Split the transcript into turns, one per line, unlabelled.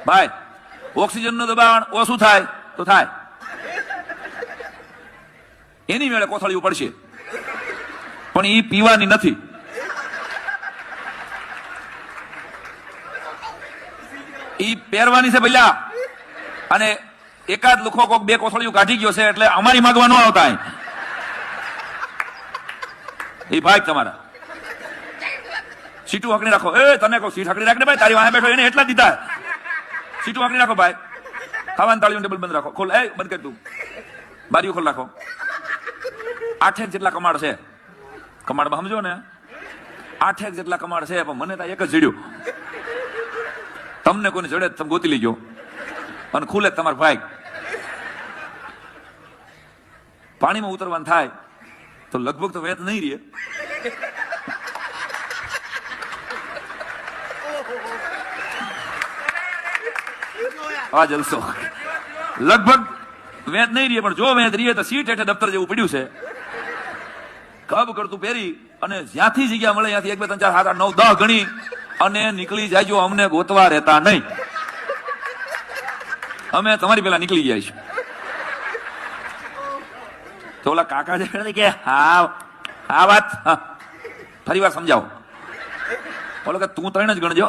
ભાઈ ઓક્સિજનનું દબાણ ઓછું થાય તો થાય, એની મેળે કોથળીઓ પડશે, પણ એ પીવાની નથી. ઈ પહેરવાની છે ભઈલા. અને એકાદ લુખો કોક બે કોથળીઓ કાઢી ગયો છે એટલે અમારી માંગવા ન આવતા. એ ભાઈ તમારા સીટું હકડી રાખો. એ તને કહું સીટ હકડી રાખને ભાઈ, તારી વાહે બેઠો એને એટલા દીધા. સીટું હકડી રાખો ભાઈ. ખાવાનું તાળીઓ ટેબલ બંધ રાખો. ખોલ, એ બંધ કર તું. બારીઓ ખોલ રાખો. 8 જેટલા કમાડ છે. કમાડમાં સમજો ને 8 જેટલા કમાડ છે, પણ મને તો એક જ જડ્યું. તમને કોઈને જડે તમે ગોતી લીજો અને ખુલે તમારો ભાઈ. પાણીમાં ઉતરવાનું થાય તો લગભગ તો વેત નહીં રહે. આ જલસો લગભગ વેત નહીં રહે, પણ જો વેત રહીએ તો સીટ હેઠે દફતર જેવું પડ્યું છે. કબ કરતું પહેરી અને જ્યાંથી જગ્યા મળે ત્યાંથી 1 2 3 4 5 8 9 10 ગણી અને નીકળી જાય. જો અમને ગોતવા રહેતા નહીં, અમે તમારી પેલા નીકળી ગયા છીએ. તો ઓલા કાકા જે કે હા વાત ફરી વાર સમજાવો. બોલો કે તું 3 જ ગણજો.